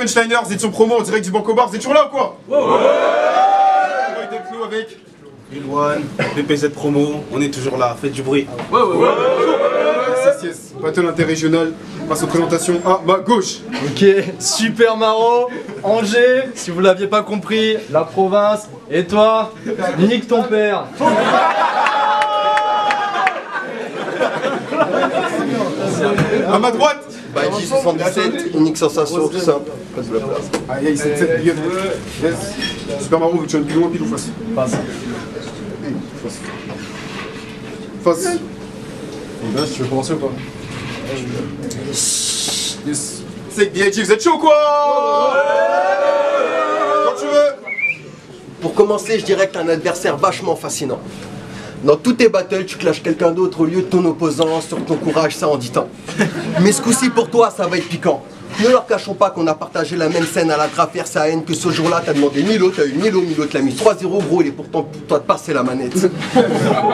Punchliners, édition promo en direct du Banco Bar, vous êtes toujours là ou quoi? Avec Ilwan, BPZ promo, on est toujours là, faites du bruit. CCS, battle interrégional, passe aux présentations à ma gauche. Ok, Super Maro, Angers, si vous l'aviez pas compris, la province, et toi, nique ton père. À ma droite, Baiji 77, unique sensation, tout simple. Passe de la place. aïe aïe, 7-7, big up. Yes. Super Maro, tu vas plus loin, pile ou face? Passe. Face. Là, tu veux commencer ou pas? Yes. C'est DIG, vous êtes chaud quoi? Quand tu veux. Pour commencer, je dirais que t'as un adversaire vachement fascinant. Dans tous tes battles, tu clashes quelqu'un d'autre au lieu de ton opposant, sur ton courage, ça en dit tant. Mais ce coup-ci, pour toi, ça va être piquant. Ne leur cachons pas qu'on a partagé la même scène à la Grafère Sahel, que ce jour-là, t'as demandé Milo, t'as eu Milo te l'a mis 3-0, gros, il est pourtant pour toi de passer la manette.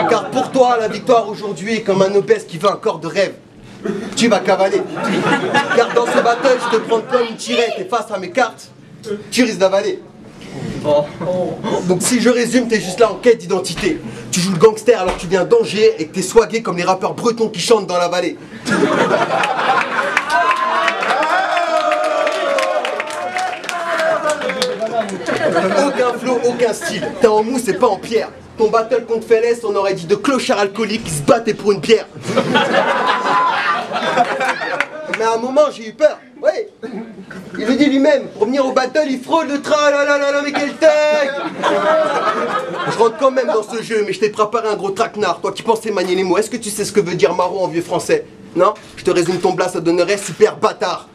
Car pour toi, la victoire aujourd'hui est comme un obèse qui veut un corps de rêve. Tu vas cavaler. Car dans ce battle, je te prends comme une tirette et face à mes cartes, tu risques d'avaler. Donc si je résume, t'es juste là en quête d'identité. Tu joues le gangster alors que tu viens d'Angers et que t'es swagué comme les rappeurs bretons qui chantent dans la vallée. Aucun flow, aucun style. T'es en mousse et pas en pierre. Ton battle contre Félès, on aurait dit de clochards alcooliques qui se battaient pour une bière. Mais à un moment, j'ai eu peur. Ouais. Il le dit lui-même. Pour venir au battle, il fraude le train. Là là là là, mais quel tech. Je rentre quand même dans ce jeu, mais je t'ai préparé un gros traquenard. Toi qui pensais manier les mots, est-ce que tu sais ce que veut dire Maro en vieux français? Non? Je te résume ton blast, ça donnerait super bâtard.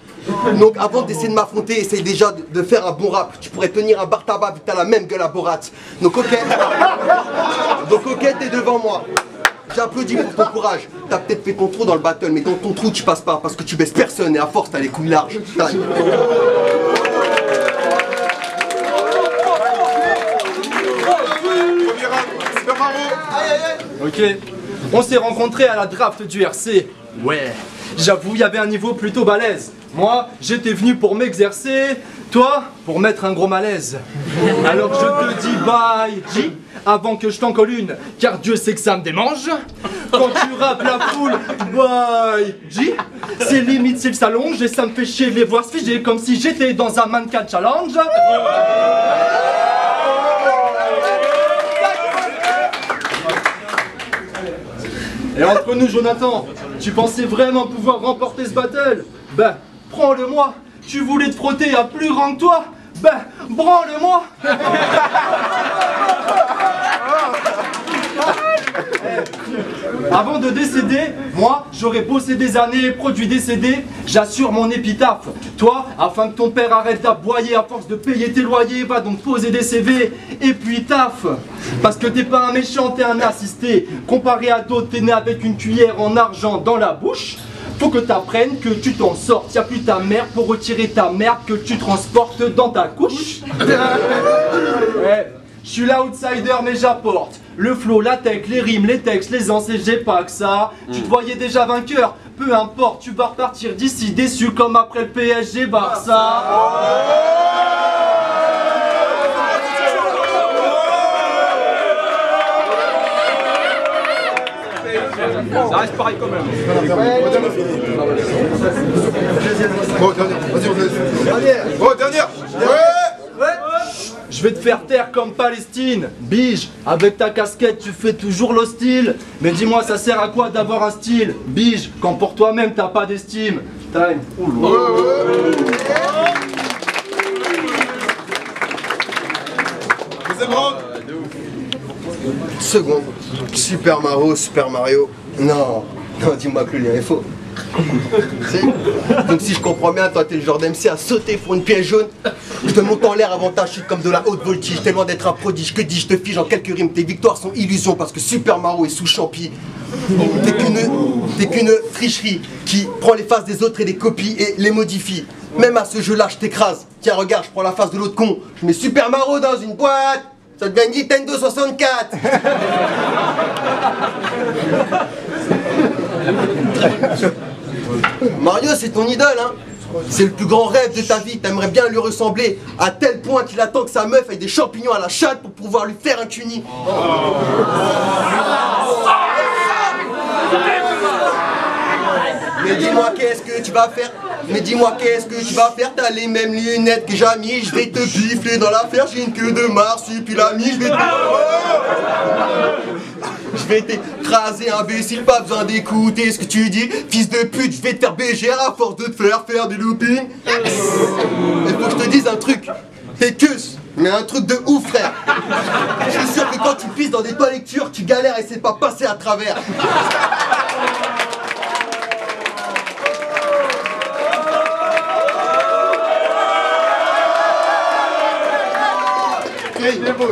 Donc avant d'essayer de m'affronter, essaye déjà de faire un bon rap. Tu pourrais tenir un bar tabac vu que t'as la même gueule à Borat. Donc ok, t'es devant moi. J'applaudis pour ton courage. T'as peut-être fait ton trou dans le battle, mais dans ton trou tu passes pas parce que tu baisses personne et à force t'as les couilles larges. Taille. Super Maro. Ok, on s'est rencontrés à la draft du RC. Ouais, j'avoue, il y avait un niveau plutôt balèze. Moi, j'étais venu pour m'exercer, toi, pour mettre un gros malaise. Alors je te dis bye, J, avant que je t'en colle une, car Dieu sait que ça me démange. Quand tu rappes la foule, bye, J, c'est limite s'il s'allonge et ça me fait chier de les voir se figer comme si j'étais dans un mannequin challenge. Et entre nous, Jonathan, tu pensais vraiment pouvoir remporter ce battle? Ben, prends-le-moi. Tu voulais te frotter à plus grand que toi? Ben, branle-moi. Avant de décéder, moi, j'aurais bossé des années, produit des CD, j'assure mon épitaphe. Toi, afin que ton père arrête d'aboyer à force de payer tes loyers, va donc poser des CV, et puis taf. Parce que t'es pas un méchant, t'es un assisté. Comparé à d'autres, t'es né avec une cuillère en argent dans la bouche. Faut que t'apprennes que tu t'en sortes, y'a plus ta mère pour retirer ta merde que tu transportes dans ta couche. Ouais. Je suis l'outsider mais j'apporte le flow, la tech, les rimes, les textes, les ans, j'ai pas que ça. Tu te voyais déjà vainqueur, peu importe, tu vas repartir d'ici déçu comme après le PSG Barça. Ça reste pareil quand même. Bon, dernière. Vas-y, Bon, dernière. Je vais te faire taire comme Palestine. Bige, avec ta casquette tu fais toujours l'hostile. Mais dis-moi ça sert à quoi d'avoir un style? Bige, quand pour toi-même t'as pas d'estime. Time. Deuxième round. Seconde. Super Mario. Non, dis-moi que le lien est faux. Donc si je comprends bien, toi t'es le genre d'MC à sauter pour une pièce jaune. Je te monte en l'air avant ta chute comme de la haute voltige. Tellement d'être un prodige, que dis-je, te fige en quelques rimes. Tes victoires sont illusions parce que Super Mario est sous champi. T'es qu'une tricherie qui prend les faces des autres et les copie et les modifie. Même à ce jeu-là, je t'écrase. Tiens, regarde, je prends la face de l'autre con. Je mets Super Mario dans une boîte. Ça devient Nintendo 64. Mario, c'est ton idole, hein. C'est le plus grand rêve de ta vie, t'aimerais bien lui ressembler, à tel point qu'il attend que sa meuf ait des champignons à la chatte pour pouvoir lui faire un cuni. Mais dis-moi qu'est-ce que tu vas faire? Mais dis-moi qu'est-ce que tu vas faire? T'as les mêmes lunettes que Jamy, je vais te bifler dans l'affaire, j'ai une queue de marsupilami, je vais t'écraser imbécile, pas besoin d'écouter ce que tu dis. Fils de pute, je vais te faire BGR à force de te faire du looping. Il faut que je te dise un truc, t'es queus, mais un truc de ouf frère. Je suis sûr que quand tu pisses dans des toilettes lectures, tu galères et c'est pas passer à travers.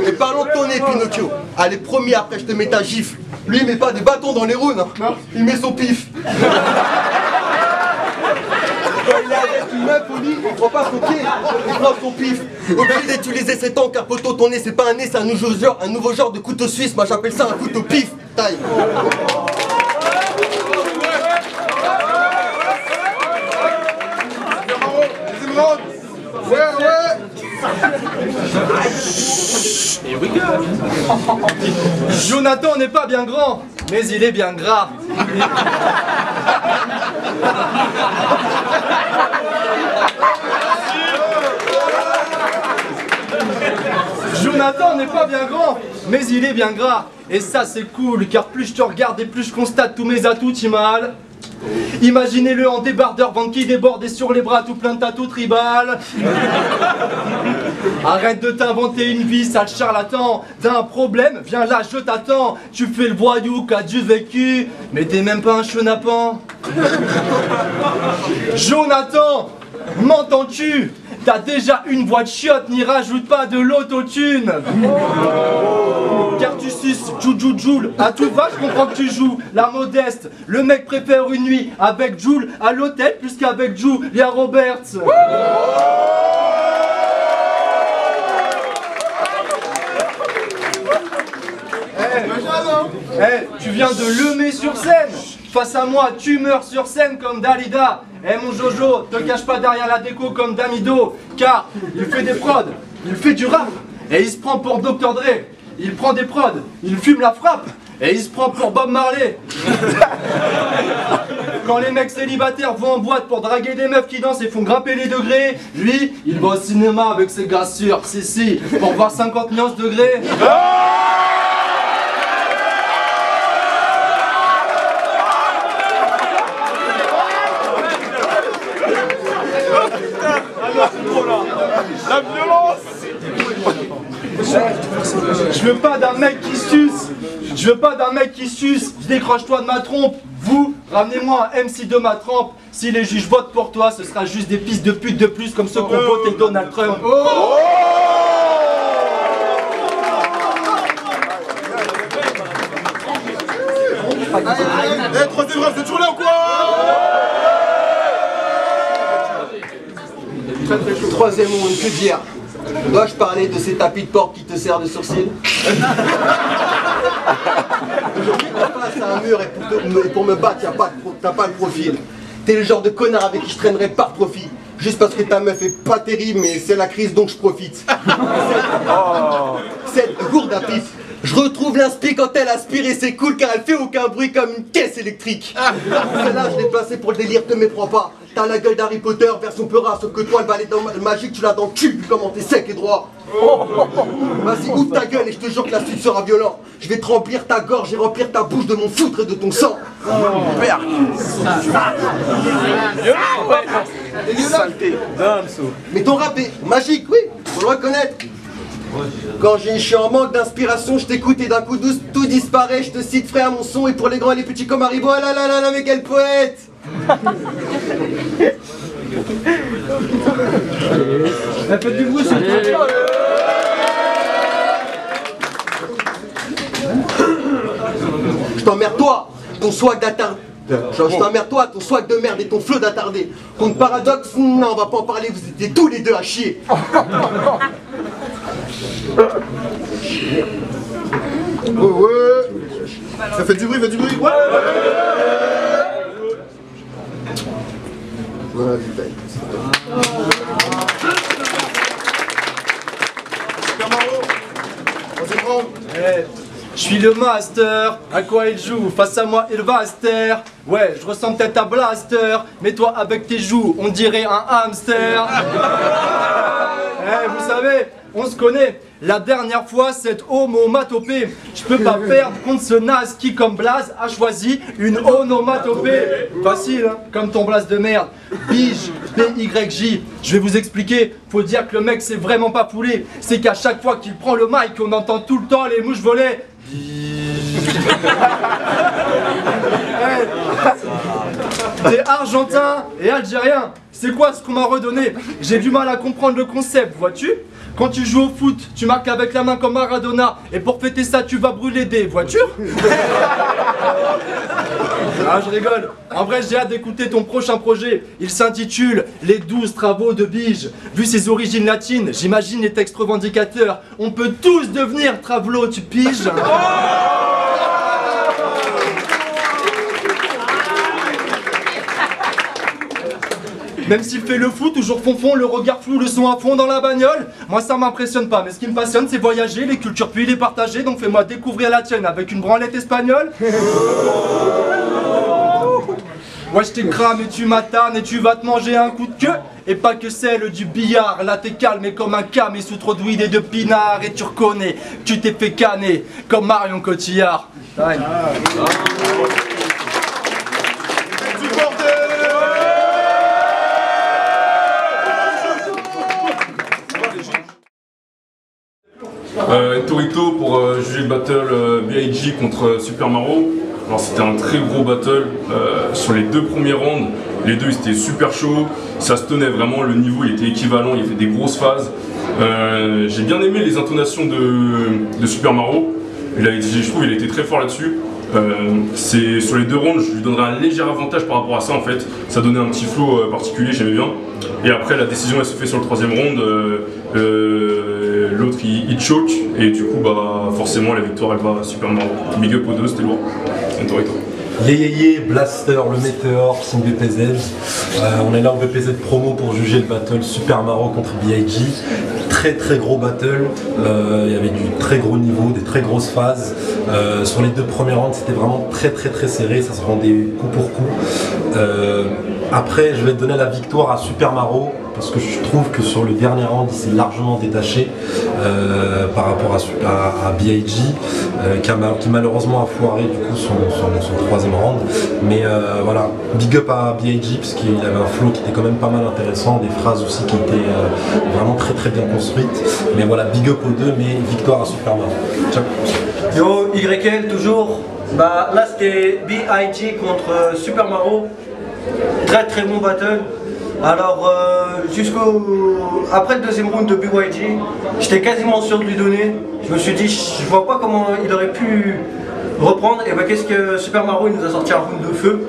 Et parlons de ton nez, Pinocchio. Allez, promis, après je te mets ta gifle. Lui, il met pas des bâtons dans les roues, non. Il met son pif. Quand il est avec une meuf au lit, il prend pas son pied, il prend son pif. Obligé d'utiliser ses temps, car poteau, ton nez, c'est pas un nez, c'est un nouveau genre de couteau suisse. Moi, j'appelle ça un couteau pif. Taille. Jonathan n'est pas bien grand, mais il est bien gras. Jonathan n'est pas bien grand, mais il est bien gras. Et ça c'est cool, car plus je te regarde et plus je constate tous mes atouts, Timal. Imaginez-le en débardeur, ventre qui déborde et sur les bras tout plein de tatous tribal. Arrête de t'inventer une vie, sale charlatan. T'as un problème, viens là, je t'attends. Tu fais le voyou qu'a du vécu, mais t'es même pas un chenapan. Jonathan, m'entends-tu? T'as déjà une voix de chiotte, n'y rajoute pas de l'autotune. Car tu suces, Joule, à tout va, je comprends que tu joues la modeste. Le mec préfère une nuit avec Joule à l'hôtel plus qu'avec Julia Roberts. Tu viens de lemer sur scène. Face à moi, tu meurs sur scène comme Dalida. Mon Jojo, te cache pas derrière la déco comme Damido. Car il fait des prods, il fait du rap. Et il se prend pour Dr Dre. Il prend des prods, il fume la frappe. Et il se prend pour Bob Marley. Quand les mecs célibataires vont en boîte pour draguer des meufs qui dansent et font grimper les degrés, lui, il va au cinéma avec ses gars sûrs, si, pour voir 50 nuances degrés. La violence. Je veux pas d'un mec qui suce. Je veux pas d'un mec qui suce. Décroche-toi de ma trompe. Vous, ramenez-moi un MC de ma trempe. Si les juges votent pour toi, ce sera juste des pistes de pute de plus comme ceux qui ont voté Donald Trump. Eh, troisième rêve, c'est toujours là ou quoi? Troisième monde, que dire? Dois-je parler de ces tapis de porc qui te servent de sourcil? Aujourd'hui, t'es face à un mur et pour me battre, t'as pas le profil. T'es le genre de connard avec qui je traînerais par profit. Juste parce que ta meuf est pas terrible, mais c'est la crise donc je profite. Cette gourde à pif. Je retrouve l'inspi quand elle aspire et c'est cool car elle fait aucun bruit comme une caisse électrique. Celle-là, je l'ai placée pour le délire, te méprends pas. T'as la gueule d'Harry Potter, version Peura, sauf que toi, le balai magique, tu l'as dans le cul, vu comment t'es sec et droit. Vas-y, ouvre ta gueule et je te jure que la suite sera violente. Je vais te remplir ta gorge et remplir ta bouche de mon foutre et de ton sang. Merde. Mais ton rap est magique, oui, faut le reconnaître. Quand je suis en manque d'inspiration, je t'écoute et d'un coup douce tout disparaît. Je te cite frère, mon son est pour les grands et les petits comme Haribo. Ah là là là là, mais quel poète! Faites du bruit, c'est Je t'emmerde toi, ton swag d'attardé. Je t'emmerde toi, ton swag de merde et ton flow d'attardé. Contre paradoxe, non, on va pas en parler, vous étiez tous les deux à chier. Ouais. Ça fait du bruit, Ouais. Voilà, détail. Super Maro, troisième round. Je suis le master, à quoi il joue? Face à moi il va se taire. Ouais, je ressemble peut-être à Blaster, mais toi avec tes joues, on dirait un hamster. Vous savez, on se connaît. La dernière fois, cette onomatopée, je peux pas perdre contre ce naze qui, comme Blaze, a choisi une onomatopée. Facile, hein, comme ton Blaze de merde. Bige, B-Y-J. Je vais vous expliquer. Faut dire que le mec, c'est vraiment pas foulé. C'est qu'à chaque fois qu'il prend le mic, on entend tout le temps les mouches voler. T'es argentin et algérien. C'est quoi ce qu'on m'a redonné? J'ai du mal à comprendre le concept, vois-tu? Quand tu joues au foot, tu marques avec la main comme Maradona. Et pour fêter ça, tu vas brûler des voitures. Ah, je rigole. En vrai, j'ai hâte d'écouter ton prochain projet. Il s'intitule Les 12 travaux de Bige. Vu ses origines latines, j'imagine les textes revendicateurs. On peut tous devenir Travelo, tu piges? Même s'il fait le fou, toujours fond, le regard flou, le son à fond dans la bagnole. Moi ça m'impressionne pas, mais ce qui me passionne c'est voyager, les cultures puis les partager. Donc fais-moi découvrir la tienne avec une branlette espagnole. Moi je t'écrame et tu m'attardes et tu vas te manger un coup de queue. Et pas que celle du billard, là t'es calme et comme un cam et sous trop de weed et de pinard. Et tu reconnais que tu t'es fait canner comme Marion Cotillard. Ouais. Torito pour juger le battle B.I.G contre Super Maro. Alors c'était un très gros battle sur les deux premiers rounds. Les deux c'était super chaud, ça se tenait vraiment, le niveau il était équivalent, il y avait des grosses phases. J'ai bien aimé les intonations de Super Maro. Je trouve qu'il a été très fort là-dessus. C'est sur les deux rounds, je lui donnerai un léger avantage par rapport à ça en fait. Ça donnait un petit flow particulier, j'aimais bien. Et après la décision elle se fait sur le troisième round. L'autre il choke et du coup bah forcément la victoire elle va à Super Maro. Big up aux deux, c'était lourd. Torito. Blaster, le Météor, King BPZ. On est là en BPZ promo pour juger le battle Super Maro contre B.I.G. Très gros battle, il y avait du très gros niveau, des très grosses phases. Sur les deux premiers rounds c'était vraiment très serré, ça se rendait coup pour coup. Après je vais donner la victoire à Super Maro parce que je trouve que sur le dernier round il s'est largement détaché par rapport à B.I.G. Qui malheureusement a foiré du coup son troisième round. Mais voilà, big up à B.I.G. parce qu'il avait un flow qui était quand même pas mal intéressant, des phrases aussi qui étaient vraiment très bien construites. Mais voilà, big up aux deux, mais victoire à Super Maro. Ciao. Yo, YL toujours. Bah là c'était B.I.G. contre Super Maro. Très bon battle. Alors après le deuxième round de B.I.G, j'étais quasiment sûr de lui donner. Je me suis dit je vois pas comment il aurait pu reprendre. Et bah qu'est-ce que Super Maro il nous a sorti un round de feu.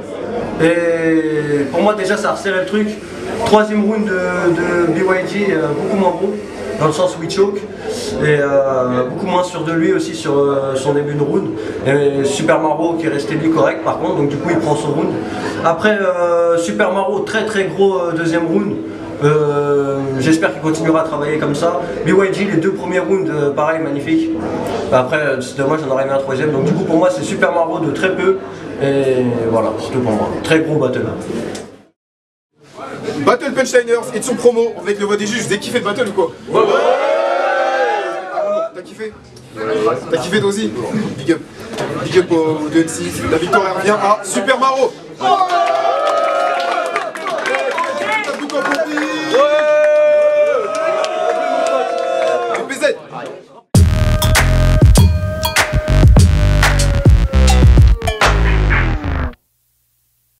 Et pour moi déjà ça a resserré le truc. Troisième round de B.I.G beaucoup moins bon. Dans le sens où il choke et beaucoup moins sûr de lui aussi sur son début de round. Et Super Maro qui est resté lui correct par contre, donc du coup il prend son round. Après Super Maro très gros deuxième round. J'espère qu'il continuera à travailler comme ça. B.I.G les deux premiers rounds pareil magnifique. Après c'est dommage, j'en aurais aimé un troisième. Donc du coup pour moi c'est Super Maro de très peu. Et voilà, c'est tout pour moi. Très gros battle. Battle Punchliners et de son promo avec le voix des juges. Vous avez kiffé le battle ou quoi? Ouais. T'as kiffé? T'as kiffé toi aussi? Big up aux deux MC. La victoire elle revient à Super Maro.